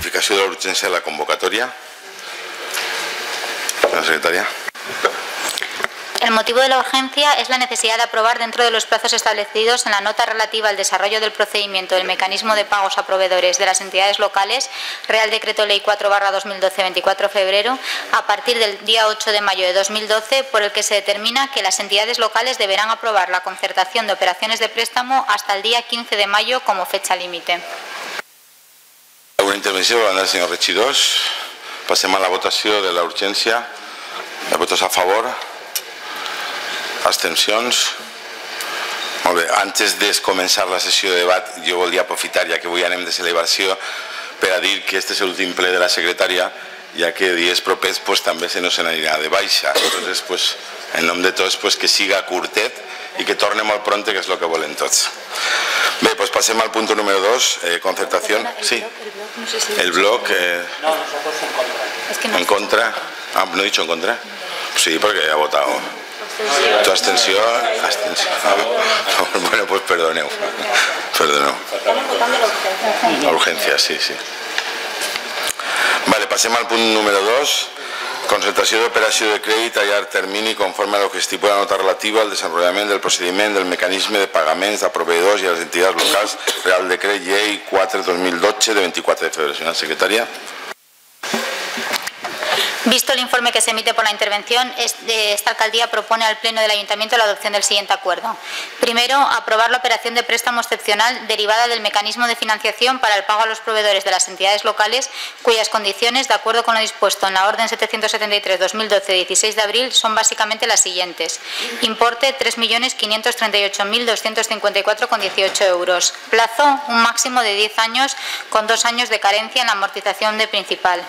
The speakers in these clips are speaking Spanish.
justificació de la urgència de la convocatòria. La secretaria. El motivo de la urgencia es la necesidad de aprobar dentro de los plazos establecidos en la nota relativa al desarrollo del procedimiento del mecanismo de pagos a proveedores de las entidades locales, Real Decreto Ley 4/2012, 24 de febrero, a partir del día 8 de mayo de 2012, por el que se determina que las entidades locales deberán aprobar la concertación de operaciones de préstamo hasta el día 15 de mayo como fecha límite. Alguna intervenció davant del senyor regidors? Passem a la votació de la urgència. Votos a favor? Abstencions? Molt bé, antes de començar la sessió de debat, jo volia aprofitar, ja que avui anem de celebració, per a dir que este és l'últim ple de la secretària, ja que dies propers també se nos anirà de baixa. Entonces, en nom de tots, que siga curtet i que torne molt pronte, que és el que volem tots. Bé, doncs passem al punt número 2, concertació. Sí, el bloc... No, nosotros en contra. ¿En contra? Ah, ¿no he dicho en contra? Sí, porque ha votado. ¿Tu abstenció? Abstenció. Bueno, pues perdoneu. Perdoneu. La urgència, sí, sí. Vale, passem al punt número 2. Concertació d'operació de crèdit a llarg termini conforme a lo que estipula la nota relativa al desenvolupament del procediment del mecanisme de pagaments a proveïdors i a les entitats locals, Real Decret Llei 4/2012 de 24 de febrero. Señora secretaria. Visto el informe que se emite por la intervención, esta alcaldía propone al Pleno del Ayuntamiento la adopción del siguiente acuerdo. Primero, aprobar la operación de préstamo excepcional derivada del mecanismo de financiación para el pago a los proveedores de las entidades locales, cuyas condiciones, de acuerdo con lo dispuesto en la Orden 773/2012, 16 de abril, son básicamente las siguientes. Importe 3.538.254,18 euros. Plazo, un máximo de 10 años, con 2 años de carencia en la amortización de principal.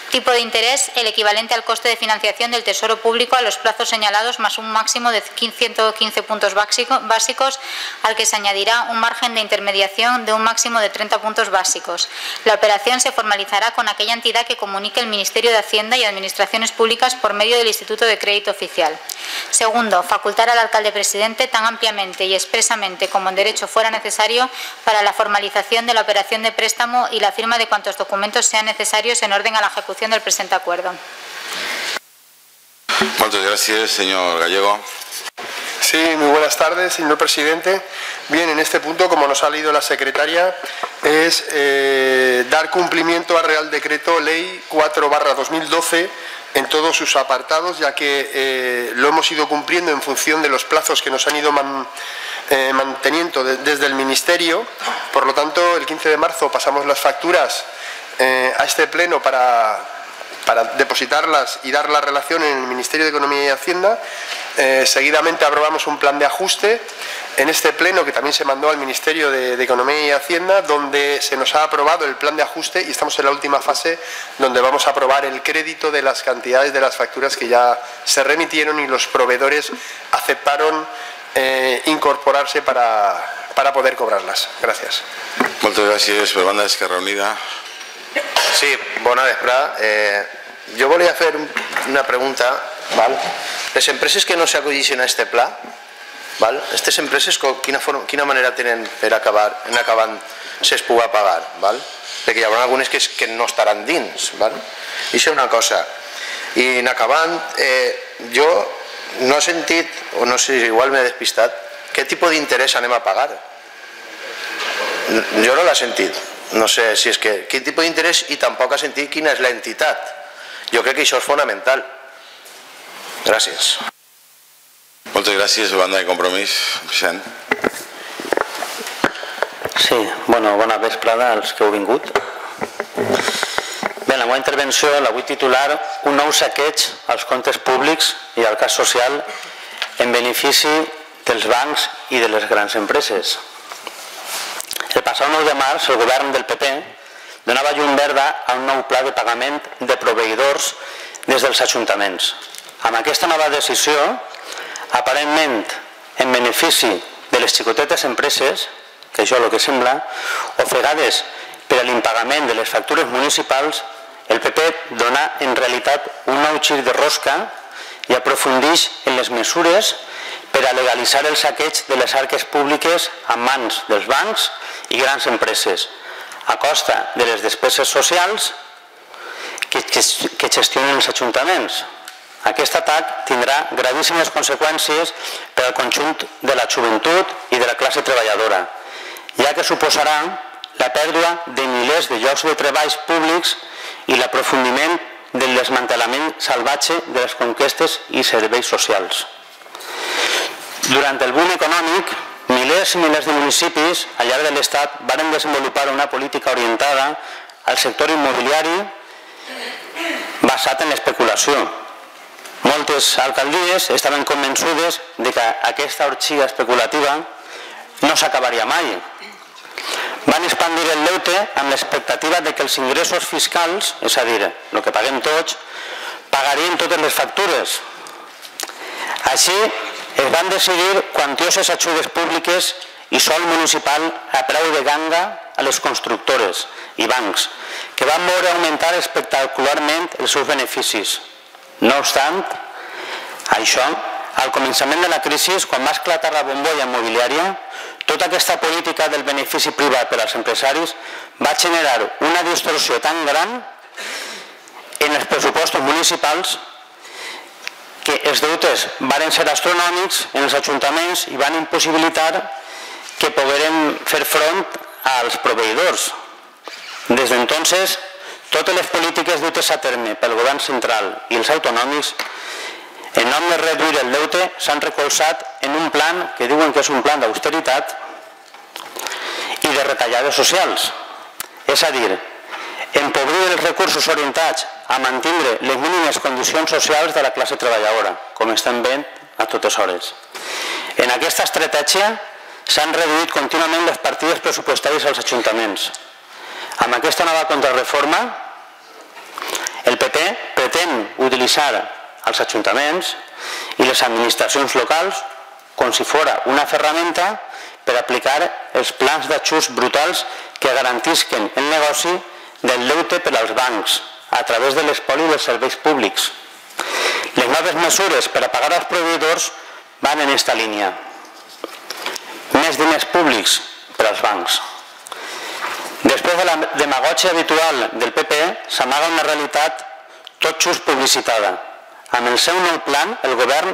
Tipo de interés, el equivalente al coste de financiación del Tesoro Público a los plazos señalados, más un máximo de 115 puntos básicos, al que se añadirá un margen de intermediación de un máximo de 30 puntos básicos. La operación se formalizará con aquella entidad que comunique el Ministerio de Hacienda y Administraciones Públicas por medio del Instituto de Crédito Oficial. Segundo, facultar al alcalde presidente tan ampliamente y expresamente como en derecho fuera necesario para la formalización de la operación de préstamo y la firma de cuantos documentos sean necesarios en orden a la ejecución del presente acuerdo. Muchas gracias, señor Gallego. Sí, muy buenas tardes, señor presidente. Bien, en este punto, como nos ha leído la secretaria, es dar cumplimiento al Real Decreto Ley 4/2012 en todos sus apartados, ya que lo hemos ido cumpliendo en función de los plazos que nos han ido manteniendo desde el Ministerio. Por lo tanto, el 15 de marzo pasamos las facturas a este pleno para depositarlas y dar la relación en el Ministerio de Economía y Hacienda. Seguidamente aprobamos un plan de ajuste en este pleno que también se mandó al Ministerio de Economía y Hacienda, donde se nos ha aprobado el plan de ajuste y estamos en la última fase donde vamos a aprobar el crédito de las cantidades de las facturas que ya se remitieron y los proveedores aceptaron incorporarse para poder cobrarlas. Gracias. Muchas gracias, per banda d'Esquerra Unida. Sí, bona vesprada. Jo volia fer una pregunta. Les empreses que no s'acudixen a aquest pla, aquestes empreses quina manera tenen per acabar, en acabant se'ls puga pagar? Perquè hi haurà algunes que no estaran dins. I això és una cosa. I en acabant, jo no he sentit, o no sé, igual m'he despistat, què tipus d'interès anem a pagar? Jo no l'he sentit. No sé si és que quin tipus d'interès i tampoc ha sentit quina és l'entitat. Jo crec que això és fonamental. Gràcies. Moltes gràcies, banda de Compromís. Vicent. Sí, bona vesprada als que heu vingut. Bé, la meva intervenció la vull titular un nou saqueig als comptes públics i al cas social en benefici dels bancs i de les grans empreses. El passat 9 de març, el govern del PP donava llum verda a un nou pla de pagament de proveïdors des dels ajuntaments. Amb aquesta nova decisió, aparentment en benefici de les xicotetes empreses, que això és el que sembla, ofegades per a l'impagament de les factures municipals, el PP dona en realitat un nou gir de rosca i aprofundeix en les mesures per a legalitzar el saqueig de les arques públiques en mans dels bancs i grans empreses, a costa de les despeses socials que gestionen els ajuntaments. Aquest atac tindrà gravíssimes conseqüències per al conjunt de la joventut i de la classe treballadora, ja que suposarà la pèrdua de milers de llocs de treballs públics i l'aprofundiment del desmantellament salvatge de les conquestes i serveis socials. Durant el boom econòmic, milers i milers de municipis al llarg de l'Estat varen desenvolupar una política orientada al sector immobiliari basat en l'especulació. Moltes alcaldies estaven convençudes que aquesta orgia especulativa no s'acabaria mai. Van expandir el deute amb l'expectativa que els ingressos fiscals, és a dir, el que paguem tots, pagarien totes les factures. Així, es van decidir quantioses ajudes públiques i sòl municipal a preu de ganga a les constructores i bancs, que van veure augmentar espectacularment els seus beneficis. No obstant, això, al començament de la crisi, quan va esclatar la bombolla immobiliària, tota aquesta política del benefici privat per als empresaris va generar una distorsió tan gran en els pressupostos municipals que els deutes van ser astronòmics en els ajuntaments i van impossibilitar que pogueren fer front als proveïdors. Des d'entonces, totes les polítiques dutes a terme pel govern central i els autonòmics en nom de reduir el deute s'han recolzat en un plan que diuen que és un plan d'austeritat i de retallades socials. És a dir, empobrir els recursos orientats a mantenir les mínimes condicions socials de la classe treballadora, com estem veient a totes hores. En aquesta estratègia s'han reduït contínuament les partides pressupostàries als ajuntaments. Amb aquesta nova contrarreforma, el PP pretén utilitzar els ajuntaments i les administracions locals com si fora una ferramenta per aplicar els plans d'ajust brutals que garantisquen el negoci del deute per als bancs a través de l'espoli dels serveis públics. Les noves mesures per a pagar als proveïdors van en aquesta línia. Més diners públics per als bancs. Després de la demagògia habitual del PP, s'amaga una realitat tot just publicitada. Amb el seu nou plan, el govern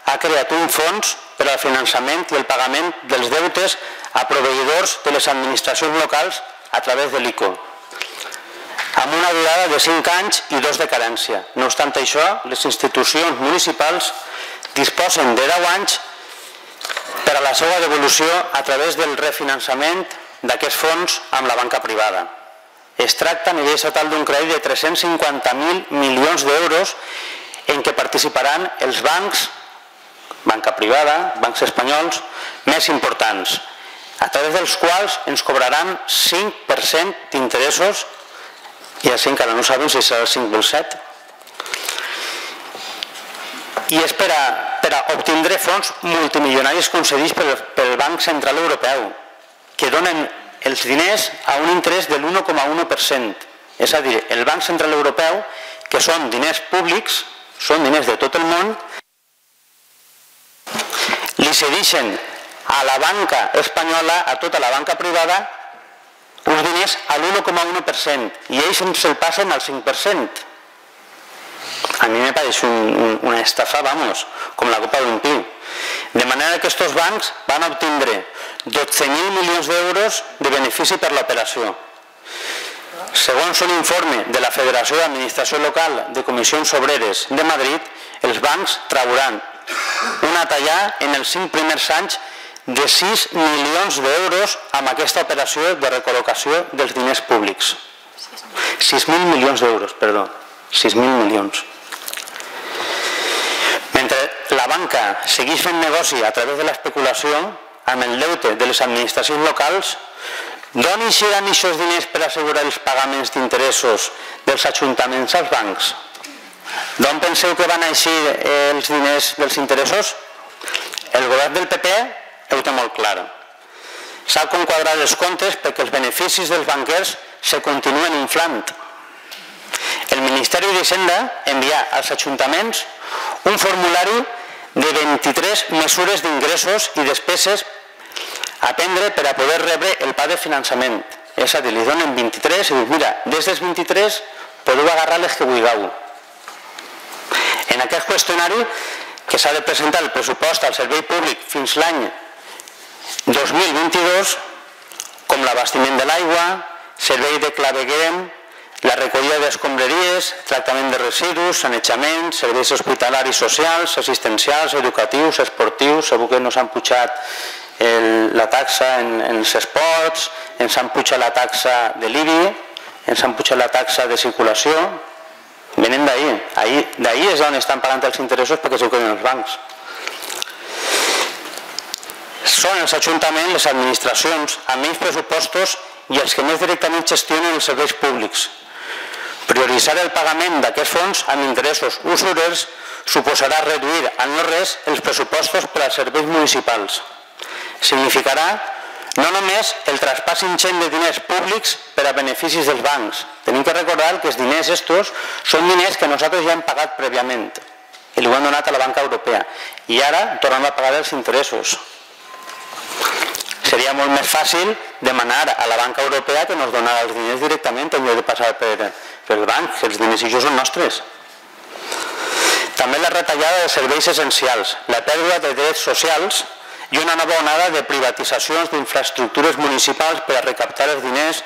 ha creat un fons per al finançament i el pagament dels deutes a proveïdors de les administracions locals a través de l'ICO, amb una durada de 5 anys i 2 de carència. No obstant això, les institucions municipals disposen de 10 anys per a la seva devolució a través del refinançament d'aquests fons amb la banca privada. Es tracta a nivell estatal d'un crèdit de 350.000 milions d'euros en què participaran els bancs, banca privada, bancs espanyols, més importants, a través dels quals ens cobraran 5% d'interessos i així encara no sabem si serà el 5 o el 7. I és per a obtindre fons multimilionaris concedits pel Banc Central Europeu, que donen els diners a un interès del 1,1%. És a dir, el Banc Central Europeu, que són diners públics, són diners de tot el món, li cedeixen a la banca espanyola, a tota la banca privada, uns diners a l'1,1% i ells se'l passen al 5%. A mi me pareix una estafa, vamos, com la copa d'un pi. De manera que aquests bancs van obtindre 12.000 milions d'euros de benefici per l'operació. Segons un informe de la Federació d'Administració Local de Comissions Obreres de Madrid, els bancs trauran una tallada en els 5 primers anys de 6 milions d'euros amb aquesta operació de recol·locació dels diners públics. 6.000 milions d'euros, perdó. 6.000 milions. Mentre la banca segueix fent negoci a través de l'especulació amb el deute de les administracions locals, d'on eixiran aquests diners per assegurar els pagaments d'interessos dels ajuntaments als bancs? D'on penseu que van eixir els diners dels interessos? El govern del PP ho té molt clar. Sap com quadrar els comptes perquè els beneficis dels banquers se continuen inflant. El Ministeri d'Hisenda envia als ajuntaments un formulari de 23 mesures d'ingressos i despeses a prendre per a poder rebre el pla de finançament. és a dir, li donen 23 i diu, mira, des dels 23 podeu agarrar les que vulgueu. En aquest qüestionari que s'ha de presentar el pressupost al servei públic fins l'any 2022, com l'abastiment de l'aigua, servei de claveguem, la recollida d'escombraries, tractament de residus, sanejament, serveis hospitalaris socials, assistencials, educatius, esportius. Segur que no s'han pujat la taxa en els esports, ens han pujat la taxa de l'IBI, ens han pujat la taxa de circulació. Venen d'ahir. D'ahir és on estan pagant els interessos perquè s'ho queden els bancs. Són els ajuntaments, les administracions, amb menys pressupostos i els que més directament gestionen els serveis públics. Prioritzar el pagament d'aquests fons amb interessos usurers suposarà reduir al no res els pressupostos per als serveis municipals. Significarà no només el traspàs ingent de diners públics per a beneficis dels bancs. Tenim que recordar que els diners estos són diners que nosaltres ja hem pagat prèviament i li ho han donat a la banca europea i ara tornem a pagar els interessos. Seria molt més fàcil demanar a la banca europea que ens donara els diners directament en lloc de passar pel banc, que els diners són nostres. També la retallada de serveis essencials, la pèrdua de drets socials i una nova onada de privatitzacions d'infraestructures municipals per a recaptar els diners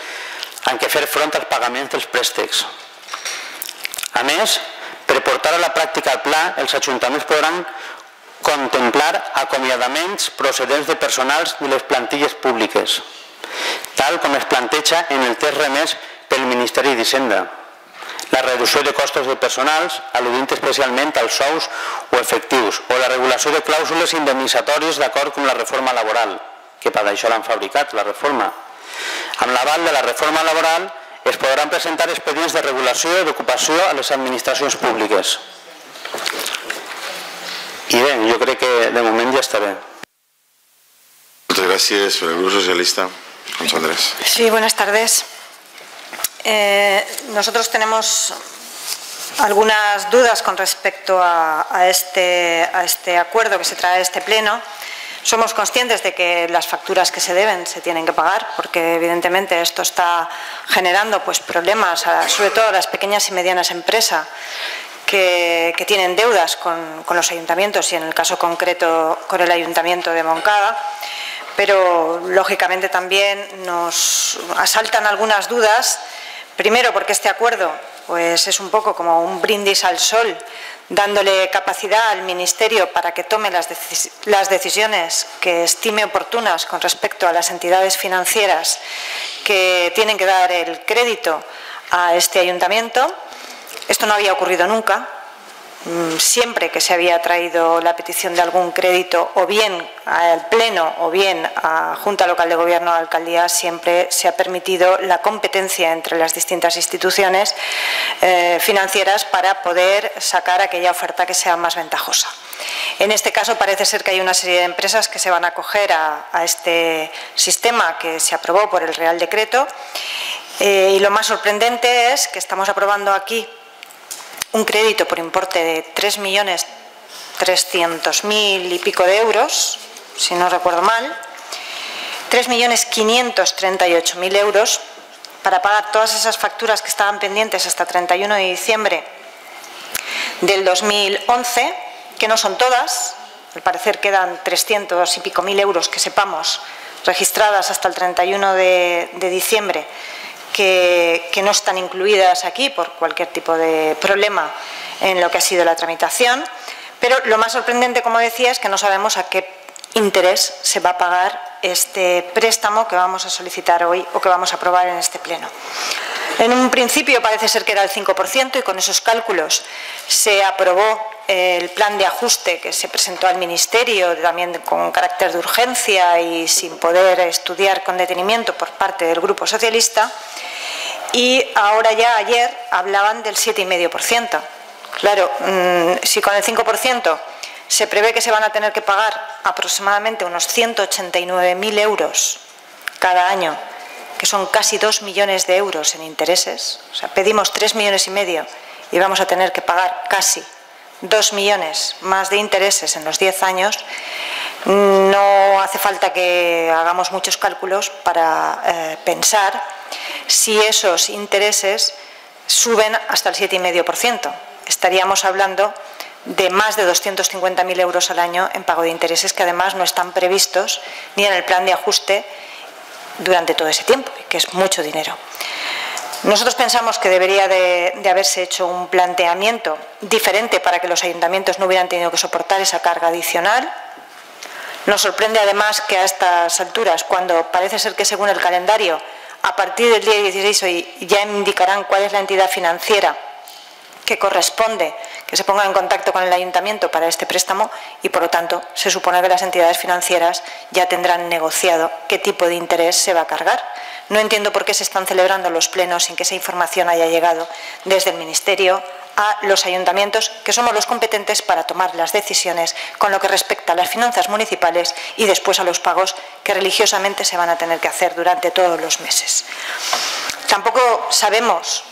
en què fer front als pagaments dels préstecs. A més, per portar a la pràctica el pla, els ajuntaments podran contemplar acomiadaments procedents de personals de les plantilles públiques, tal com es planteja en el text remès pel Ministeri d'Hisenda. La reducció de costos de personals, al·ludint especialment als sous o efectius, o la regulació de clàusules indemnitzatori d'acord amb la reforma laboral, que per això l'han fabricat, la reforma. Amb l'aval de la reforma laboral es podran presentar expedients de regulació d'ocupació a les administracions públiques. Y bien, yo creo que de momento ya está bien. Muchas gracias. Por el Grupo Socialista, José Andrés. Sí, buenas tardes. Nosotros tenemos algunas dudas con respecto a este acuerdo que se trae a este pleno. Somos conscientes de que las facturas que se deben se tienen que pagar, porque evidentemente esto está generando problemas, sobre todo a las pequeñas y medianas empresas que tienen deudas con los ayuntamientos y en el caso concreto con el Ayuntamiento de Moncada, pero lógicamente también nos asaltan algunas dudas, primero porque este acuerdo es un poco como un brindis al sol, dándole capacidad al Ministerio para que tome las decisiones que estime oportunas con respecto a las entidades financieras que tienen que dar el crédito a este ayuntamiento. Esto no había ocurrido nunca. Siempre que se había traído la petición de algún crédito o bien al Pleno o bien a Junta Local de Gobierno o Alcaldía, siempre se ha permitido la competencia entre las distintas instituciones financieras para poder sacar aquella oferta que sea más ventajosa. En este caso parece ser que hay una serie de empresas que se van a acoger a este sistema que se aprobó por el Real Decreto y lo más sorprendente es que estamos aprobando aquí un crédito por importe de 3.300.000 y pico de euros, si no recuerdo mal, 3.538.000 euros para pagar todas esas facturas que estaban pendientes hasta 31 de diciembre del 2011, que no son todas, al parecer quedan 300 y pico mil euros que sepamos registradas hasta el 31 de diciembre, que no están incluidas aquí por cualquier tipo de problema en lo que ha sido la tramitación, pero lo más sorprendente, como decía, es que no sabemos a qué interés se va a pagar este préstamo que vamos a solicitar hoy o que vamos a aprobar en este pleno. En un principio parece ser que era el 5% y con esos cálculos se aprobó el plan de ajuste que se presentó al Ministerio, también con carácter de urgencia y sin poder estudiar con detenimiento por parte del Grupo Socialista, y ahora ya ayer hablaban del 7,5%. Claro, si con el 5% se prevé que se van a tener que pagar aproximadamente unos 189.000 euros cada año, que son casi 2 millones de euros en intereses, o sea, pedimos 3,5 millones y vamos a tener que pagar casi 2 millones más de intereses en los 10 años, no hace falta que hagamos muchos cálculos para pensar si esos intereses suben hasta el 7,5%. Estaríamos hablando de más de 250.000 euros al año en pago de intereses que además no están previstos ni en el plan de ajuste durante todo ese tiempo, que es mucho dinero. Nosotros pensamos que debería de haberse hecho un planteamiento diferente para que los ayuntamientos no hubieran tenido que soportar esa carga adicional. Nos sorprende además que a estas alturas, cuando parece ser que según el calendario, a partir del día 16 hoy ya indicarán cuál es la entidad financiera que corresponde que se ponga en contacto con el ayuntamiento para este préstamo y, por lo tanto, se supone que las entidades financieras ya tendrán negociado qué tipo de interés se va a cargar. No entiendo por qué se están celebrando los plenos sin que esa información haya llegado desde el Ministerio a los ayuntamientos, que somos los competentes para tomar las decisiones con lo que respecta a las finanzas municipales y después a los pagos que religiosamente se van a tener que hacer durante todos los meses. Tampoco sabemos,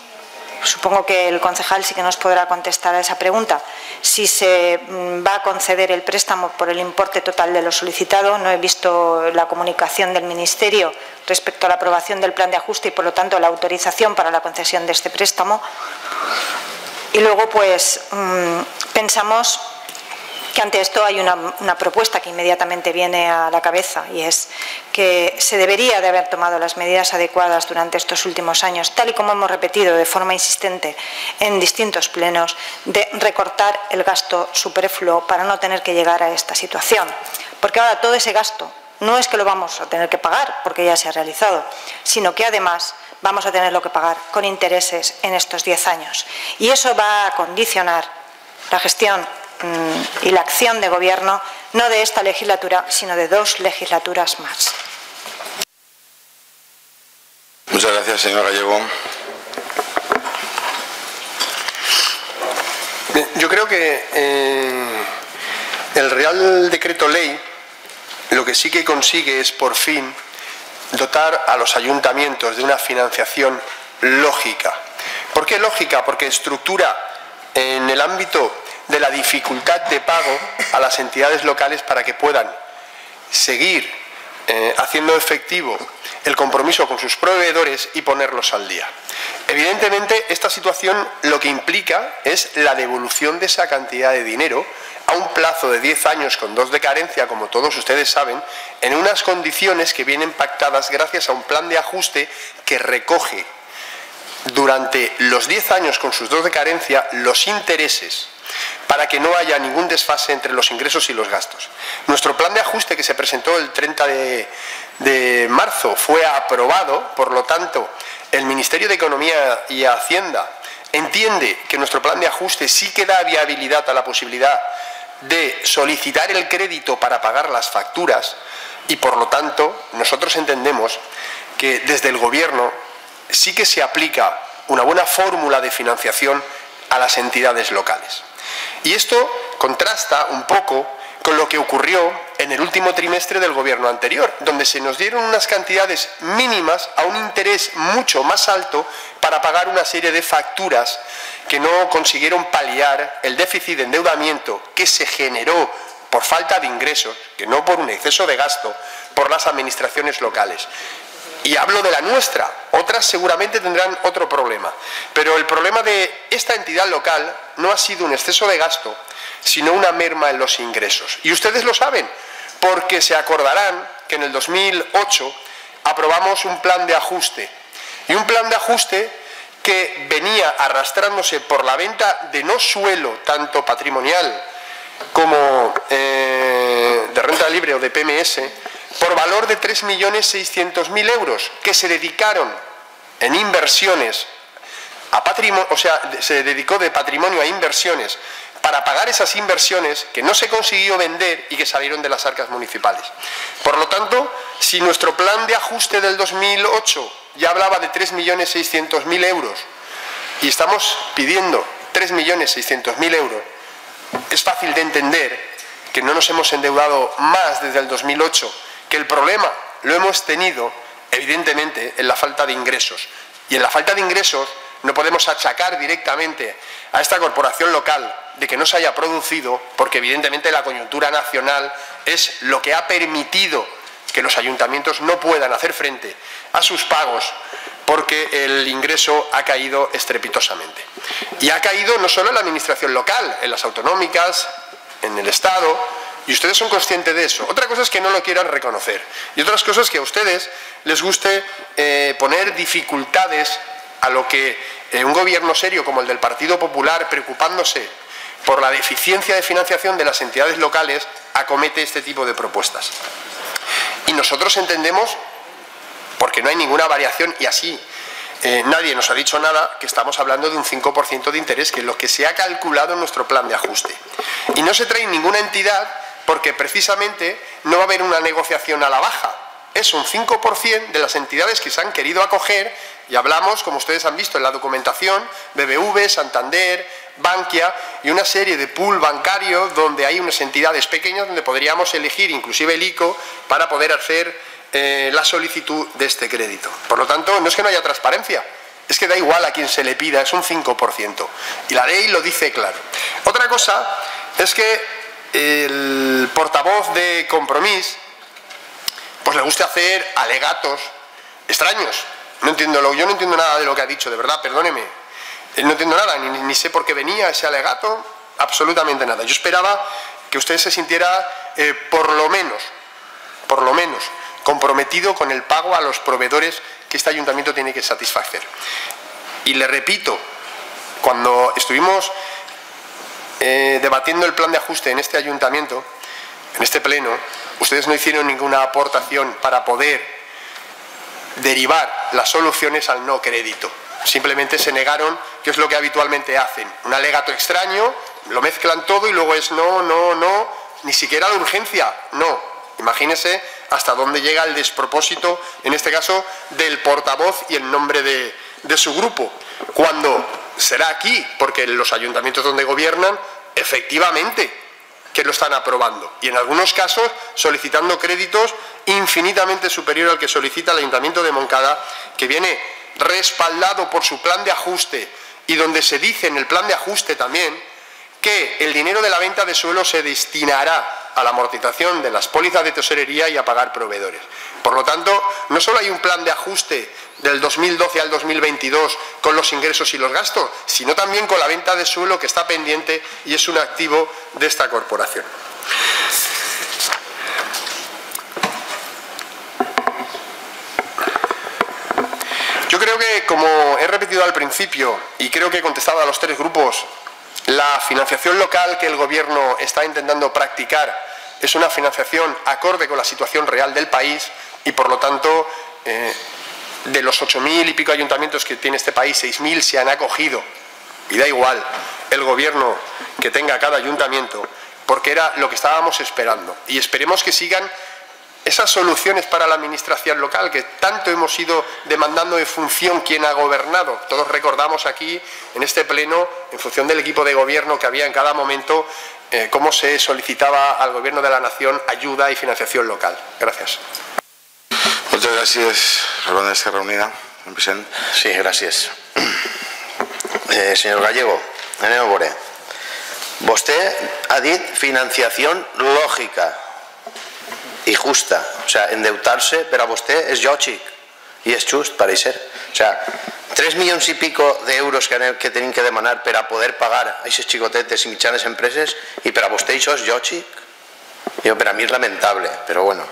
supongo que el concejal sí que nos podrá contestar a esa pregunta, si se va a conceder el préstamo por el importe total de lo solicitado. No he visto la comunicación del Ministerio respecto a la aprobación del plan de ajuste y, por lo tanto, la autorización para la concesión de este préstamo. Y luego, pues, pensamos que ante esto hay una propuesta que inmediatamente viene a la cabeza, y es que se debería de haber tomado las medidas adecuadas durante estos últimos años, tal y como hemos repetido de forma insistente en distintos plenos, de recortar el gasto superfluo para no tener que llegar a esta situación. Porque ahora todo ese gasto no es que lo vamos a tener que pagar porque ya se ha realizado, sino que además vamos a tenerlo que pagar con intereses en estos 10 años. Y eso va a condicionar la gestión y la acción de gobierno, no de esta legislatura, sino de 2 legislaturas más. Muchas gracias, señor Gallego. Yo creo que el Real Decreto Ley lo que sí que consigue es, por fin, dotar a los ayuntamientos de una financiación lógica. ¿Por qué lógica? Porque estructura en el ámbito de la dificultad de pago a las entidades locales para que puedan seguir haciendo efectivo el compromiso con sus proveedores y ponerlos al día. Evidentemente, esta situación lo que implica es la devolución de esa cantidad de dinero a un plazo de 10 años con 2 de carencia, como todos ustedes saben, en unas condiciones que vienen pactadas gracias a un plan de ajuste que recoge durante los 10 años con sus 2 de carencia los intereses, para que no haya ningún desfase entre los ingresos y los gastos. Nuestro plan de ajuste, que se presentó el 30 de marzo, fue aprobado. Por lo tanto, el Ministerio de Economía y Hacienda entiende que nuestro plan de ajuste sí que da viabilidad a la posibilidad de solicitar el crédito para pagar las facturas, y por lo tanto nosotros entendemos que desde el Gobierno sí que se aplica una buena fórmula de financiación a las entidades locales. Y esto contrasta un poco con lo que ocurrió en el último trimestre del Gobierno anterior, donde se nos dieron unas cantidades mínimas a un interés mucho más alto para pagar una serie de facturas que no consiguieron paliar el déficit de endeudamiento que se generó por falta de ingresos, que no por un exceso de gasto, por las administraciones locales. Y hablo de la nuestra, otras seguramente tendrán otro problema. Pero el problema de esta entidad local no ha sido un exceso de gasto, sino una merma en los ingresos. Y ustedes lo saben, porque se acordarán que en el 2008 aprobamos un plan de ajuste. Y un plan de ajuste que venía arrastrándose por la venta de no suelo, tanto patrimonial como de renta libre o de PMS, por valor de 3.600.000 euros, que se dedicaron en inversiones a patrimonio, o sea, se dedicó de patrimonio a inversiones para pagar esas inversiones que no se consiguió vender y que salieron de las arcas municipales. Por lo tanto, si nuestro plan de ajuste del 2008 ya hablaba de 3.600.000 euros y estamos pidiendo 3.600.000 euros, es fácil de entender que no nos hemos endeudado más desde el 2008, que el problema lo hemos tenido, evidentemente, en la falta de ingresos. Y en la falta de ingresos no podemos achacar directamente a esta corporación local de que no se haya producido, porque evidentemente la coyuntura nacional es lo que ha permitido que los ayuntamientos no puedan hacer frente a sus pagos porque el ingreso ha caído estrepitosamente. Y ha caído no solo en la administración local, en las autonómicas, en el Estado, y ustedes son conscientes de eso. Otra cosa es que no lo quieran reconocer. Y otras cosas es que a ustedes les guste poner dificultades a lo que un gobierno serio como el del Partido Popular, preocupándose por la deficiencia de financiación de las entidades locales, acomete este tipo de propuestas. Y nosotros entendemos, porque no hay ninguna variación y así nadie nos ha dicho nada, que estamos hablando de un 5% de interés, que es lo que se ha calculado en nuestro plan de ajuste. Y no se trae ninguna entidad porque precisamente no va a haber una negociación a la baja. Es un 5% de las entidades que se han querido acoger, y hablamos, como ustedes han visto en la documentación, BBV, Santander, Bankia y una serie de pool bancarios donde hay unas entidades pequeñas donde podríamos elegir, inclusive el ICO, para poder hacer la solicitud de este crédito. Por lo tanto, no es que no haya transparencia, es que da igual a quién se le pida, es un 5%. Y la ley lo dice claro. Otra cosa es que el portavoz de Compromís pues le gusta hacer alegatos extraños. No entiendo, yo no entiendo nada de lo que ha dicho, de verdad, perdóneme. No entiendo nada, ni sé por qué venía ese alegato, absolutamente nada. Yo esperaba que usted se sintiera por lo menos, comprometido con el pago a los proveedores que este ayuntamiento tiene que satisfacer. Y le repito, cuando estuvimos debatiendo el plan de ajuste en este ayuntamiento, en este pleno, ustedes no hicieron ninguna aportación para poder derivar las soluciones al no crédito. Simplemente se negaron, que es lo que habitualmente hacen. Un alegato extraño, lo mezclan todo y luego es no, ni siquiera la urgencia, no. Imagínese hasta dónde llega el despropósito, en este caso, del portavoz y el nombre de su grupo. Cuando será aquí, porque los ayuntamientos donde gobiernan, efectivamente, que lo están aprobando. Y en algunos casos solicitando créditos infinitamente superior al que solicita el Ayuntamiento de Moncada, que viene respaldado por su plan de ajuste y donde se dice en el plan de ajuste también que el dinero de la venta de suelo se destinará a la amortización de las pólizas de tesorería y a pagar proveedores. Por lo tanto, no solo hay un plan de ajuste del 2012 al 2022 con los ingresos y los gastos, sino también con la venta de suelo que está pendiente y es un activo de esta corporación. Yo creo que, como he repetido al principio y creo que he contestado a los tres grupos, la financiación local que el Gobierno está intentando practicar es una financiación acorde con la situación real del país y, por lo tanto, de los 8.000 y pico ayuntamientos que tiene este país, 6.000 se han acogido, y da igual el Gobierno que tenga cada ayuntamiento, porque era lo que estábamos esperando. Y esperemos que sigan esas soluciones para la administración local que tanto hemos ido demandando en función quien ha gobernado. Todos recordamos aquí, en este pleno, en función del equipo de gobierno que había en cada momento, cómo se solicitaba al Gobierno de la Nación ayuda y financiación local. Gracias. Muchas gràcies, Reverend d'Esquerra Unida. Vicent. Sí, gràcies. Señor Gallego, anem a veure. Vostè ha dit financiación lógica y justa. O sea, endeutar-se per a vostè és lògic i és just, pareixer. O sea, 3 milions i pico d'euros que tenim que demanar per a poder pagar a aquestes xicotetes i mitjanes empreses, i per a vostè això és lògic? Per a mi és lamentable, però bueno.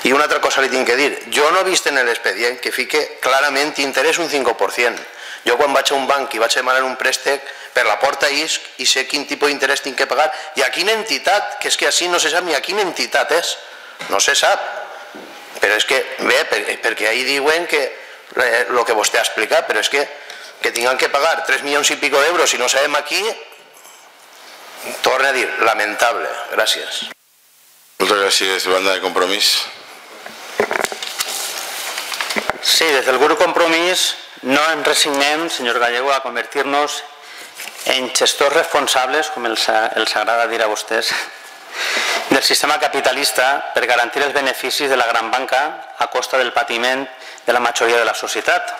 I una altra cosa li tinc que dir. Jo no he vist en l'expedient que fique clarament interès un 5%. Jo quan vaig a un banc i vaig a demanar un préstec per la porta ISC i sé quin tipus d'interès tinc que pagar i a quina entitat, que és que així no se sap ni a quina entitat és. No se sap. Però és que, bé, perquè ahí diuen que el que vostè ha explicat, però és que tinguin que pagar 3 milions i pico d'euros i no sabem aquí, torna a dir, lamentable. Gràcies. Moltes gràcies, banda de Compromís. Sí, des del grup Compromís no ens resignem, senyor Gallego, a convertir-nos en gestors responsables, com els agrada dir a vostès, del sistema capitalista per garantir els beneficis de la gran banca a costa del patiment de la majoria de la societat.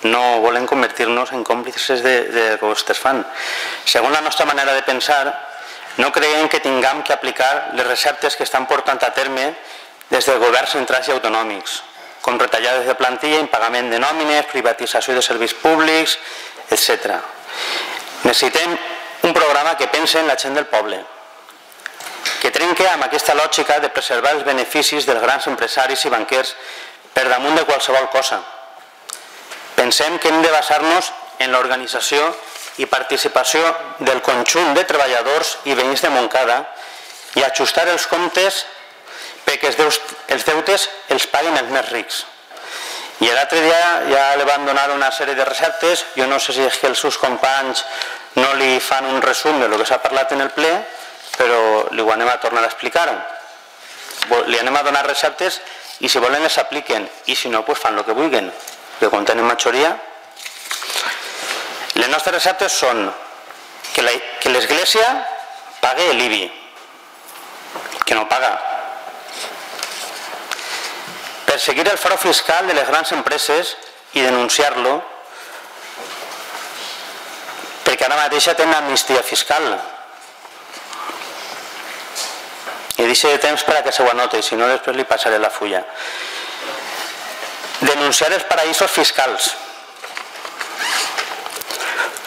No volem convertir-nos en còmplices de que vostès fan. Segons la nostra manera de pensar, no creiem que tinguem que aplicar les receptes que estan portant a terme des dels governs centrals i autonòmics, com retallades de plantilla, impagament de nòmines, privatització de serveis públics, etc. Necessitem un programa que pense en la gent del poble, que trenqui amb aquesta lògica de preservar els beneficis dels grans empresaris i banquers per damunt de qualsevol cosa. Pensem que hem de basar-nos en l'organització i participació del conjunt de treballadors i veïns de Montcada i ajustar els comptes perquè els deutes els paguin els més rics. I l'altre dia ja li van donar una sèrie de receptes, jo no sé si és que els seus companys no li fan un resum del que s'ha parlat en el ple, però li ho anem a tornar a explicar. Li anem a donar receptes i si volen les apliquen i si no, fan el que vulguin, que com tenen majoria. Les nostres receptes són que l'Església pague l'IBI, que no paga. Perseguir el frau fiscal de les grans empreses i denunciar-lo perquè ara mateix tenen amnistia fiscal. I deixo de temps per a que se ho anoti, si no després li passaré la fulla. Denunciar els paraïsos fiscals.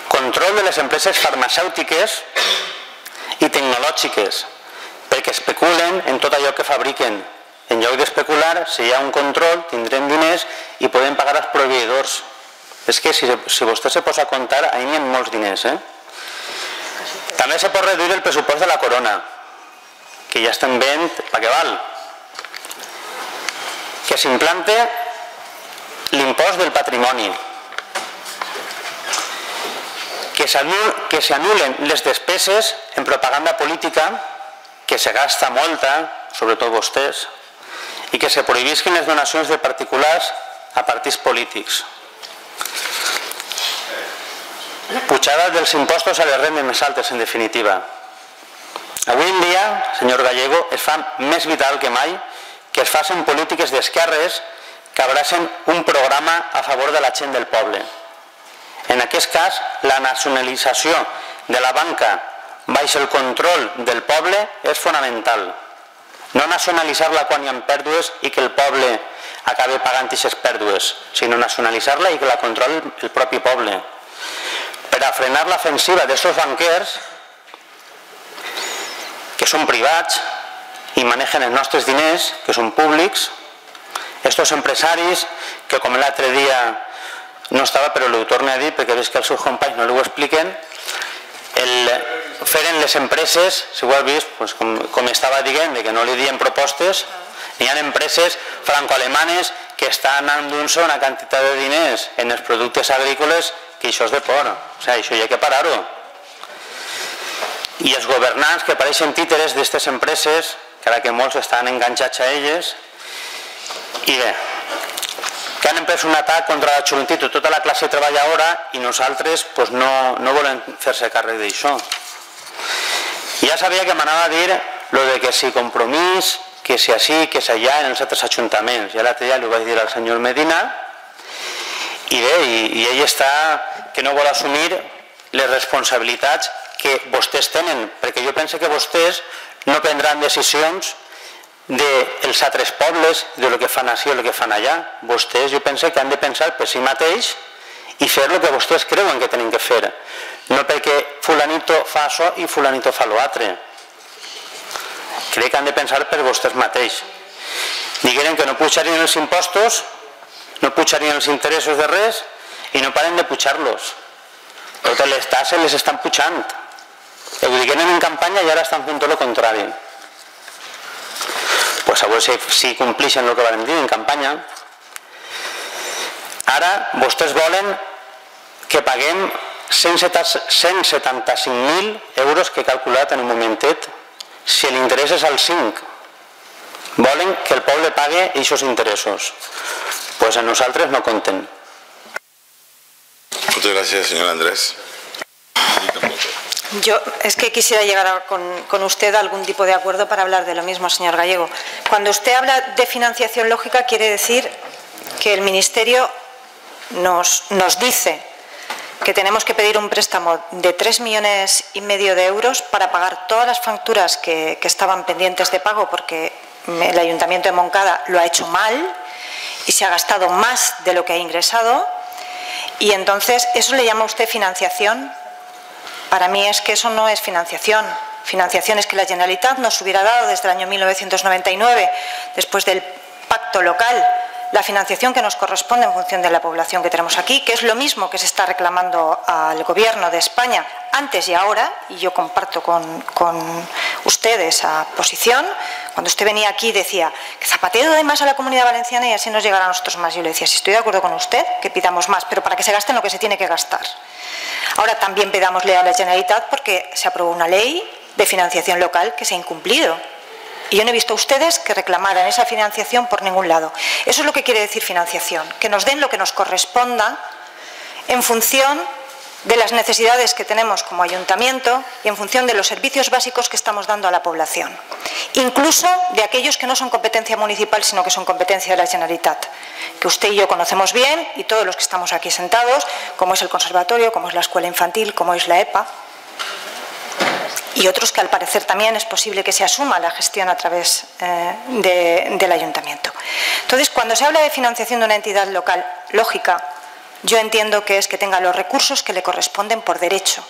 Control de les empreses farmacèutiques i tecnològiques, perquè especulen en tot allò que fabriquen. En lloc d'especular, si hi ha un control, tindrem diners i podem pagar als proveïdors. És que si vostè se posa a comptar, ahir n'hi ha molts diners. També se pot reduir el pressupost de la corona, que ja estem veient per què val. Que s'implante l'impost del patrimoni. Que s'anulen les despeses en propaganda política, que se gasta molta, sobretot vostès, i que se prohibisquen les donacions de particulars a partits polítics. Pujada dels impostos a les rendes més altes, en definitiva. Avui en dia, senyor Gallego, es fa més vital que mai que es facin polítiques d'esquerres que abracen un programa a favor de la gent del poble. En aquest cas, la nacionalització de la banca baix el control del poble és fonamental. No nacionalitzar-la quan hi ha pèrdues i que el poble acabi pagant aquestes pèrdues, sinó nacionalitzar-la i que la controli el propi poble. Per a frenar l'ofensiva d'aquests banquers, que són privats i manegen els nostres diners, que són públics, aquests empresaris, que com l'altre dia no estava, però ho torno a dir perquè veig que els seus companys no ho expliquen, feren les empreses, si ho has vist, com estava dient, que no li diem propostes, hi ha empreses franco-alemanes que estan endurant una quantitat de diners en els productes agrícoles que això és de por, això hi ha que parar-ho. I els governants que apareixen títeres d'aquestes empreses, encara que molts estan enganxats a elles, i bé, que han emprès un atac contra la joventut de tota la classe treballadora i nosaltres no volem fer-se càrrec d'això. Ja sabia que m'anava a dir lo de que si compromís, que si així, que si allà en els altres ajuntaments. Ja l'altre dia li ho vaig dir al senyor Medina i bé, i ell està que no vol assumir les responsabilitats que vostès tenen, perquè jo penso que vostès no prendran decisions dels altres pobles, del que fan així o el que fan allà. Vostès jo penso que han de pensar per si mateix i fer el que vostès creuen que tenen que fer, no perquè fulanito fa això i fulanito fa l'altre. Crec que han de pensar per vostès mateix. Digueren que no pujarien els impostos, no pujarien els interessos de res i no paren de pujar-los. Totes les tasses les estan pujant. Ho digueren en campanya i ara estan fent tot el contrari. Pues a veure si complixen el que van dir en campanya. Ara vostès volen que paguem 175.000 euros que he calculat en un momentet si l'interès és al 5. Volen que el poble pague aquests interessos. Pues a nosaltres no compten. Muchas gracias, señor Andrés. Yo es que quisiera llegar con usted a algún tipo de acuerdo para hablar de lo mismo, señor Gallego. Cuando usted habla de financiación lógica, quiere decir que el Ministerio nos dice que tenemos que pedir un préstamo de 3,5 millones de euros para pagar todas las facturas que estaban pendientes de pago porque el Ayuntamiento de Montcada lo ha hecho mal y se ha gastado más de lo que ha ingresado, y entonces ¿eso le llama usted financiación? Para mí es que eso no es financiación. Financiación es que la Generalitat nos hubiera dado desde el año 1999, después del pacto local, la financiación que nos corresponde en función de la población que tenemos aquí, que es lo mismo que se está reclamando al Gobierno de España antes y ahora, y yo comparto con usted esa posición. Cuando usted venía aquí decía que Zapatero dé más a la Comunidad Valenciana y así nos llegará a nosotros más. Yo le decía, sí, estoy de acuerdo con usted, que pidamos más, pero para que se gaste en lo que se tiene que gastar. Ahora también pidámosle a la Generalitat porque se aprobó una ley de financiación local que se ha incumplido. Y yo no he visto a ustedes que reclamaran esa financiación por ningún lado. Eso es lo que quiere decir financiación, que nos den lo que nos corresponda en función de las necesidades que tenemos como ayuntamiento y en función de los servicios básicos que estamos dando a la población. Incluso de aquellos que no son competencia municipal, sino que son competencia de la Generalitat, que usted y yo conocemos bien, y todos los que estamos aquí sentados, como es el conservatorio, como es la escuela infantil, como es la EPA, y otros que al parecer también es posible que se asuma la gestión a través del ayuntamiento. Entonces, cuando se habla de financiación de una entidad local lógica, yo entiendo que es que tenga los recursos que le corresponden por derecho,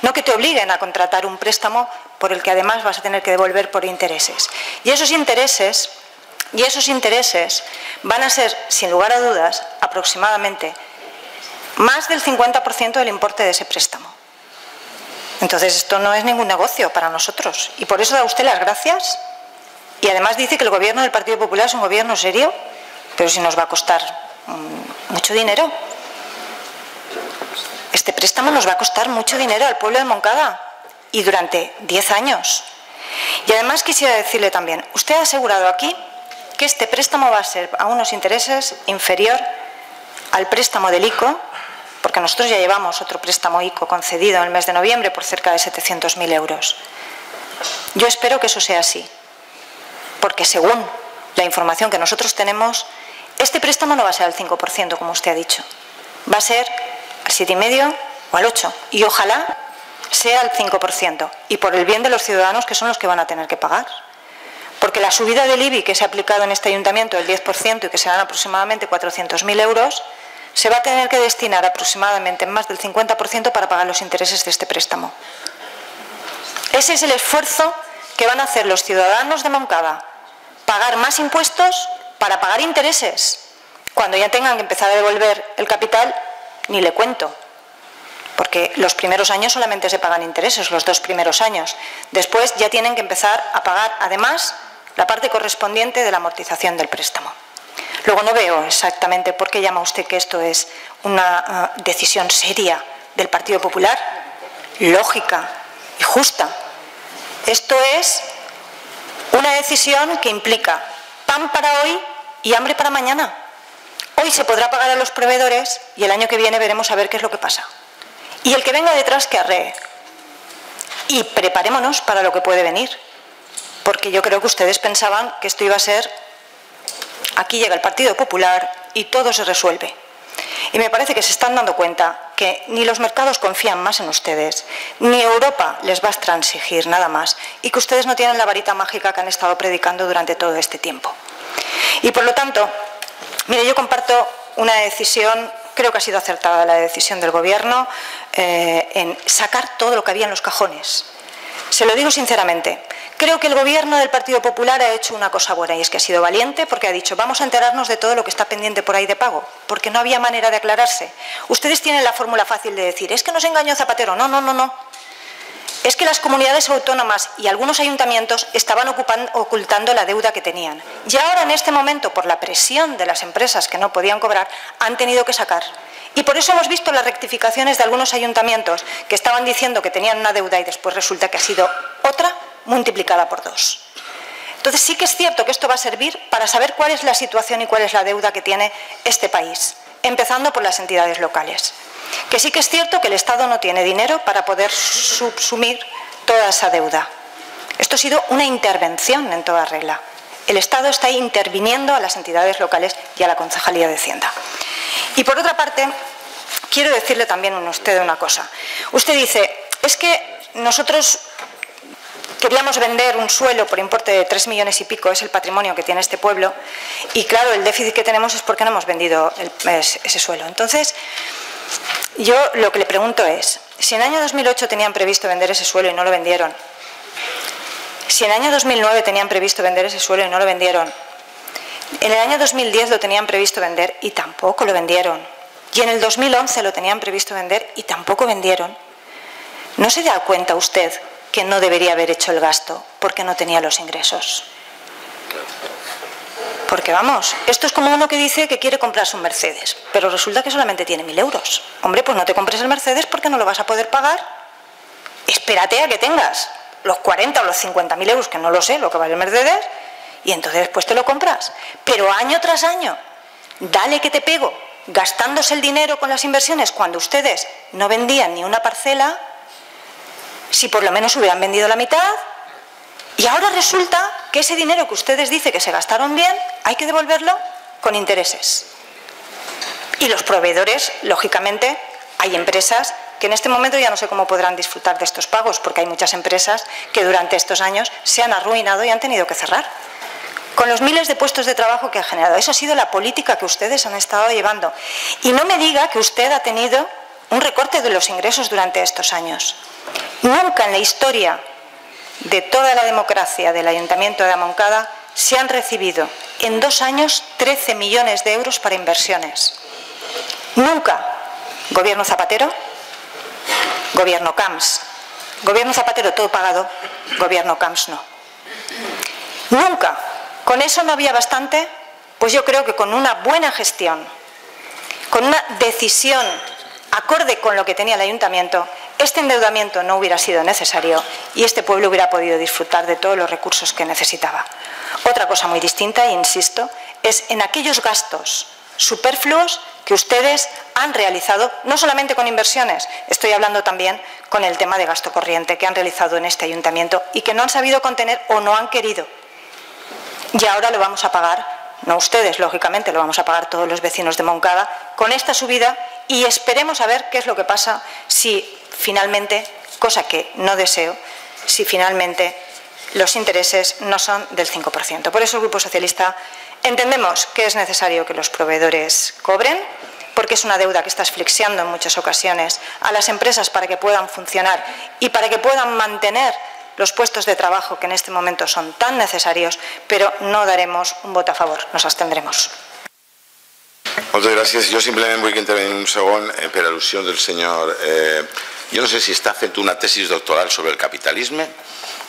no que te obliguen a contratar un préstamo por el que además vas a tener que devolver por intereses. Y esos intereses van a ser, sin lugar a dudas, aproximadamente más del 50% del importe de ese préstamo. Entonces, esto no es ningún negocio para nosotros. Y por eso da usted las gracias. Y además dice que el Gobierno del Partido Popular es un gobierno serio, pero si nos va a costar mucho dinero. Este préstamo nos va a costar mucho dinero al pueblo de Moncada y durante 10 años. Y además quisiera decirle también, usted ha asegurado aquí que este préstamo va a ser a unos intereses inferior al préstamo del ICO, porque nosotros ya llevamos otro préstamo ICO concedido en el mes de noviembre por cerca de 700.000 euros. Yo espero que eso sea así, porque según la información que nosotros tenemos, este préstamo no va a ser al 5%, como usted ha dicho, va a ser al 7,5% o al 8%, y ojalá sea al 5%, y por el bien de los ciudadanos, que son los que van a tener que pagar. Porque la subida del IBI que se ha aplicado en este ayuntamiento del 10% y que serán aproximadamente 400.000 euros, se va a tener que destinar aproximadamente más del 50% para pagar los intereses de este préstamo. Ese es el esfuerzo que van a hacer los ciudadanos de Moncada, pagar más impuestos para pagar intereses. Cuando ya tengan que empezar a devolver el capital, ni le cuento, porque los primeros años solamente se pagan intereses, los 2 primeros años. Después ya tienen que empezar a pagar, además, la parte correspondiente de la amortización del préstamo. Luego no veo exactamente por qué llama usted que esto es una decisión seria del Partido Popular, lógica y justa. Esto es una decisión que implica pan para hoy y hambre para mañana. Hoy se podrá pagar a los proveedores y el año que viene veremos a ver qué es lo que pasa. Y el que venga detrás que arree. Y preparémonos para lo que puede venir. Porque yo creo que ustedes pensaban que esto iba a ser, aquí llega el Partido Popular y todo se resuelve. Y me parece que se están dando cuenta que ni los mercados confían más en ustedes, ni Europa les va a transigir nada más, y que ustedes no tienen la varita mágica que han estado predicando durante todo este tiempo. Y por lo tanto, mire, yo comparto una decisión, creo que ha sido acertada la decisión del Gobierno en sacar todo lo que había en los cajones. Se lo digo sinceramente. Creo que el Gobierno del Partido Popular ha hecho una cosa buena, y es que ha sido valiente porque ha dicho vamos a enterarnos de todo lo que está pendiente por ahí de pago, porque no había manera de aclararse. Ustedes tienen la fórmula fácil de decir es que nos engañó Zapatero. No, no, no, no. Es que las comunidades autónomas y algunos ayuntamientos estaban ocultando la deuda que tenían. Y ahora, en este momento, por la presión de las empresas que no podían cobrar, han tenido que sacar. Y por eso hemos visto las rectificaciones de algunos ayuntamientos que estaban diciendo que tenían una deuda y después resulta que ha sido otra multiplicada por 2. Entonces sí que es cierto que esto va a servir para saber cuál es la situación y cuál es la deuda que tiene este país, empezando por las entidades locales. Que sí que es cierto que el Estado no tiene dinero para poder subsumir toda esa deuda. Esto ha sido una intervención en toda regla. El Estado está interviniendo a las entidades locales y a la Concejalía de Hacienda. Y por otra parte, quiero decirle también a usted una cosa. Usted dice, es que nosotros queríamos vender un suelo por importe de 3 millones y pico, es el patrimonio que tiene este pueblo, y claro, el déficit que tenemos es porque no hemos vendido ese suelo. Entonces, yo lo que le pregunto es, si en el año 2008 tenían previsto vender ese suelo y no lo vendieron, si en el año 2009 tenían previsto vender ese suelo y no lo vendieron, en el año 2010 lo tenían previsto vender y tampoco lo vendieron, y en el 2011 lo tenían previsto vender y tampoco vendieron, ¿no se da cuenta usted que no debería haber hecho el gasto porque no tenía los ingresos? Porque vamos, esto es como uno que dice que quiere comprarse un Mercedes, pero resulta que solamente tiene 1.000 euros. Hombre, pues no te compres el Mercedes porque no lo vas a poder pagar. Espérate a que tengas los 40 o los 50.000 euros, que no lo sé lo que vale el Mercedes, y entonces después te lo compras. Pero año tras año, dale que te pego, gastándose el dinero con las inversiones cuando ustedes no vendían ni una parcela, si por lo menos hubieran vendido la mitad. Y ahora resulta que ese dinero que ustedes dicen que se gastaron bien, hay que devolverlo con intereses. Y los proveedores, lógicamente, hay empresas que en este momento ya no sé cómo podrán disfrutar de estos pagos, porque hay muchas empresas que durante estos años se han arruinado y han tenido que cerrar. Con los miles de puestos de trabajo que ha generado. Eso ha sido la política que ustedes han estado llevando. Y no me diga que usted ha tenido un recorte de los ingresos durante estos años. Nunca en la historia de toda la democracia del Ayuntamiento de Moncada se han recibido en 2 años 13 millones de euros para inversiones. Nunca. Gobierno Zapatero, Gobierno Camps. Gobierno Zapatero todo pagado, Gobierno Camps no. Nunca. ¿Con eso no había bastante? Pues yo creo que con una buena gestión, con una decisión acorde con lo que tenía el Ayuntamiento, este endeudamiento no hubiera sido necesario y este pueblo hubiera podido disfrutar de todos los recursos que necesitaba. Otra cosa muy distinta, insisto, es en aquellos gastos superfluos que ustedes han realizado, no solamente con inversiones, estoy hablando también con el tema de gasto corriente que han realizado en este Ayuntamiento y que no han sabido contener o no han querido. Y ahora lo vamos a pagar, no ustedes, lógicamente, lo vamos a pagar todos los vecinos de Moncada con esta subida y esperemos a ver qué es lo que pasa si finalmente, cosa que no deseo, si finalmente los intereses no son del 5%. Por eso el Grupo Socialista entendemos que es necesario que los proveedores cobren, porque es una deuda que está asfixiando en muchas ocasiones a las empresas para que puedan funcionar y para que puedan mantener los puestos de trabajo que en este momento son tan necesarios, pero no daremos un voto a favor, nos abstendremos. Moltes gràcies. Jo simplement vull intervenir un segon per al·lusió del senyor. Jo no sé si està fent una tesis doctoral sobre el capitalisme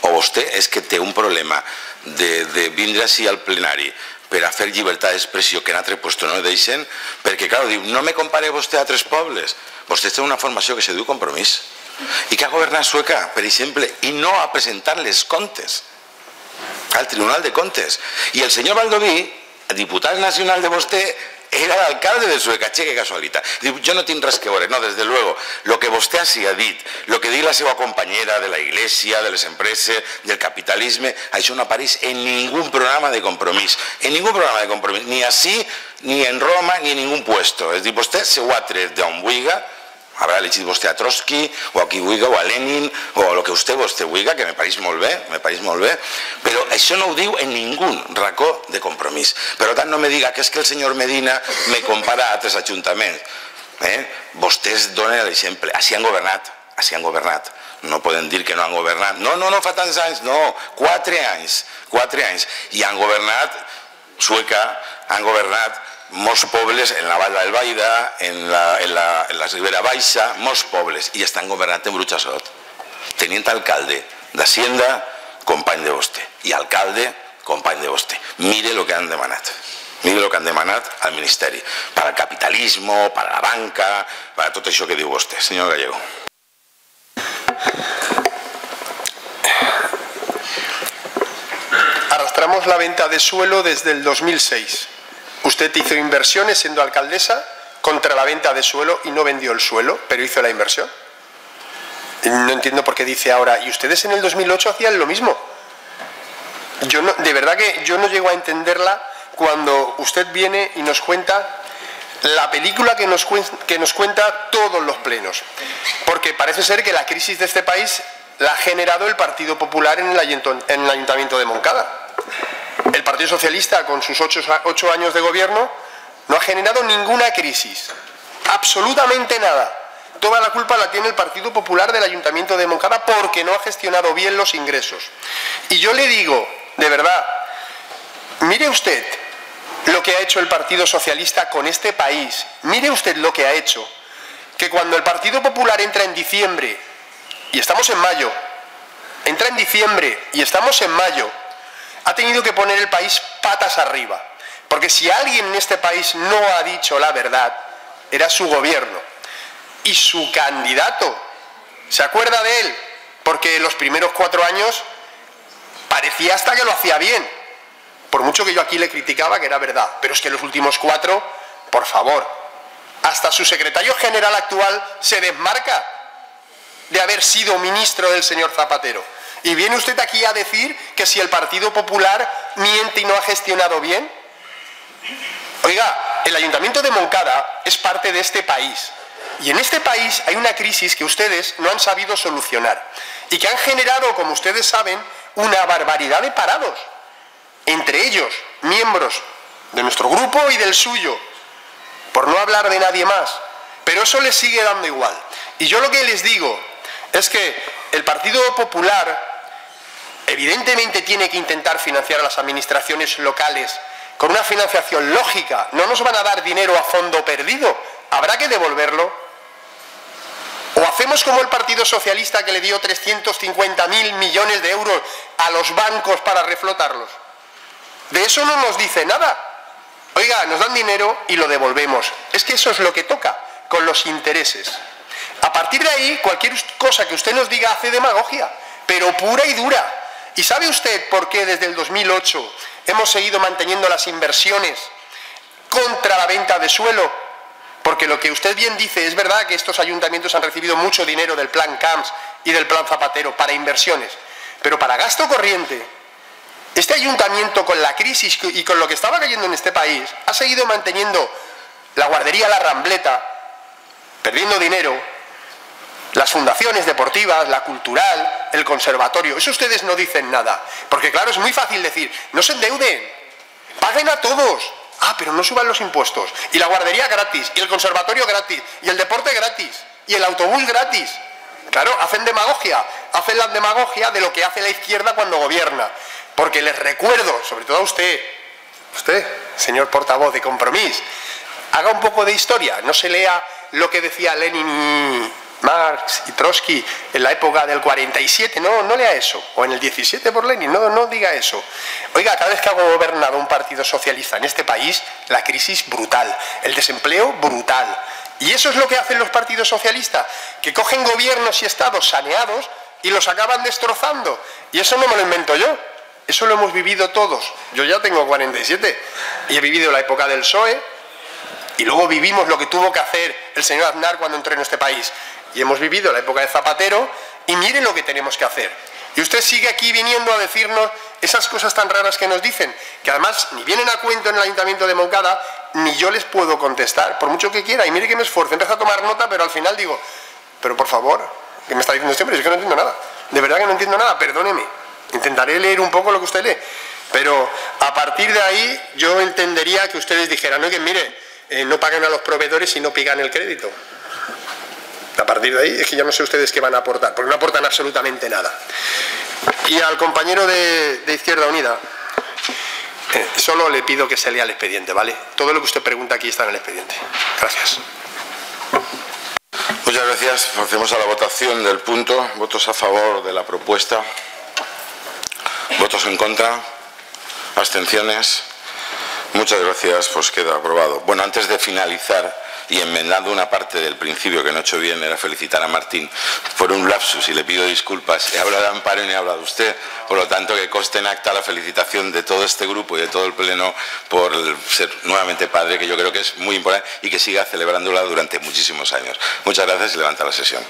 o vostè és que té un problema de vindre així al plenari per a fer llibertat d'expressió que en altre lloc no deixen, perquè, clar, diu, no me compare vostè a altres pobles. Vostè té una formació que se diu Compromís i que ha governat Sueca, per exemple, i no ha presentat les comptes al Tribunal de Comptes. I el senyor Baldoví, diputat nacional de vostè, era l'alcalde de Sueca, que casualitat. Diu, jo no tinc res que veure, no, des de luego, lo que vostè així ha dit, lo que diu la seva companyera de la Iglesia, de les empreses, del capitalisme, això no apareix en ningú programa de Compromís, en ningú programa de Compromís, ni així, ni en Roma, ni en ningú puesto. És dir, vostè se ho ha tret d'on vulga, haurà llegit vostè a Trotsky, o a qui vulga, o a Lenin, o a lo que vostè vulga, que me pareix molt bé, però això no ho diu en ningú racó de Compromís. Per tant, no me diga que és que el senyor Medina me compara a altres ajuntaments. Vostès donen l'exemple, així han governat, no poden dir que no han governat. No, fa tants anys, no, 4 anys, i han governat Sueca, han governat molts pobles en la Vall d'Albaida, en la Ribera Baixa, molts pobles, i estan governant en Burjassot. Tenint alcalde d'Hacienda, company de vostè, i alcalde, company de vostè. Mire el que han demanat. Mire el que han demanat al Ministeri. Per al capitalisme, per a la banca, per a tot això que diu vostè. Senyor Gallego. Arrastramos la venta de suelo desde el 2006. Usted hizo inversiones siendo alcaldesa contra la venta de suelo y no vendió el suelo, pero hizo la inversión. No entiendo por qué dice ahora, y ustedes en el 2008 hacían lo mismo. De verdad que yo no llego a entenderla cuando usted viene y nos cuenta la película que nos cuenta todos los plenos. Porque parece ser que la crisis de este país la ha generado el Partido Popular en el Ayuntamiento de Moncada. El Partido Socialista, con sus 8 años de gobierno, no ha generado ninguna crisis, absolutamente nada. Toda la culpa la tiene el Partido Popular del Ayuntamiento de Moncada porque no ha gestionado bien los ingresos. Y yo le digo, de verdad, mire usted lo que ha hecho el Partido Socialista con este país, mire usted lo que ha hecho, que cuando el Partido Popular entra en diciembre, y estamos en mayo, entra en diciembre y estamos en mayo, ha tenido que poner el país patas arriba, porque si alguien en este país no ha dicho la verdad, era su gobierno. Y su candidato, ¿se acuerda de él? Porque los primeros 4 años parecía hasta que lo hacía bien, por mucho que yo aquí le criticaba que era verdad, pero es que los últimos 4, por favor, hasta su secretario general actual se desmarca de haber sido ministro del señor Zapatero. Y viene usted aquí a decir que si el Partido Popular miente y no ha gestionado bien. Oiga, el Ayuntamiento de Moncada es parte de este país. Y en este país hay una crisis que ustedes no han sabido solucionar y que han generado, como ustedes saben, una barbaridad de parados. Entre ellos, miembros de nuestro grupo y del suyo, por no hablar de nadie más. Pero eso les sigue dando igual. Y yo lo que les digo es que el Partido Popular evidentemente tiene que intentar financiar a las administraciones locales con una financiación lógica. No nos van a dar dinero a fondo perdido, habrá que devolverlo. O hacemos como el Partido Socialista, que le dio 350.000 millones de euros a los bancos para reflotarlos. De eso no nos dice nada. Oiga, nos dan dinero y lo devolvemos. Es que eso es lo que toca, con los intereses. A partir de ahí, cualquier cosa que usted nos diga hace demagogia, pero pura y dura. ¿Y sabe usted por qué desde el 2008 hemos seguido manteniendo las inversiones contra la venta de suelo? Porque lo que usted bien dice, es verdad que estos ayuntamientos han recibido mucho dinero del Plan Camps y del Plan Zapatero para inversiones, pero para gasto corriente, este ayuntamiento, con la crisis y con lo que estaba cayendo en este país, ha seguido manteniendo la guardería La Rambleta, perdiendo dinero, las fundaciones deportivas, la cultural, el conservatorio. Eso ustedes no dicen nada, porque claro, es muy fácil decir, no se endeuden, paguen a todos. Ah, pero no suban los impuestos. Y la guardería gratis, y el conservatorio gratis, y el deporte gratis, y el autobús gratis. Claro, hacen la demagogia de lo que hace la izquierda cuando gobierna. Porque les recuerdo, sobre todo a usted, señor portavoz de Compromís, haga un poco de historia, no se lea lo que decía Lenin y Marx y Trotsky en la época del 47, no lea eso, o en el 17 por Lenin, no diga eso. Oiga, cada vez que ha gobernado un partido socialista en este país, la crisis brutal, el desempleo brutal. Y eso es lo que hacen los partidos socialistas, que cogen gobiernos y estados saneados y los acaban destrozando. Y eso no me lo invento yo, eso lo hemos vivido todos. Yo ya tengo 47 y he vivido la época del PSOE y luego vivimos lo que tuvo que hacer el señor Aznar cuando entró en este país. Y hemos vivido la época de Zapatero y miren lo que tenemos que hacer. Y usted sigue aquí viniendo a decirnos esas cosas tan raras que nos dicen, que además ni vienen a cuento en el Ayuntamiento de Moncada, ni yo les puedo contestar, por mucho que quiera. Y mire que me esfuerzo, empiezo a tomar nota, pero al final digo, pero por favor, ¿qué me está diciendo este hombre? Es que no entiendo nada. De verdad que no entiendo nada, perdóneme. Intentaré leer un poco lo que usted lee. Pero a partir de ahí yo entendería que ustedes dijeran, oye, mire, no paguen a los proveedores y no pidan el crédito. A partir de ahí es que ya no sé ustedes qué van a aportar, porque no aportan absolutamente nada. Y al compañero de Izquierda Unida, solo le pido que se lea el expediente, ¿vale? Todo lo que usted pregunta aquí está en el expediente. Gracias. Muchas gracias. Procedemos a la votación del punto. Votos a favor de la propuesta. Votos en contra. Abstenciones. Muchas gracias, pues queda aprobado. Bueno, antes de finalizar y enmendando una parte del principio que no he hecho bien, era felicitar a Martín por un lapsus y le pido disculpas. He hablado de Amparo y no he hablado de usted, por lo tanto que conste en acta la felicitación de todo este grupo y de todo el Pleno por ser nuevamente padre, que yo creo que es muy importante y que siga celebrándola durante muchísimos años. Muchas gracias y levanta la sesión.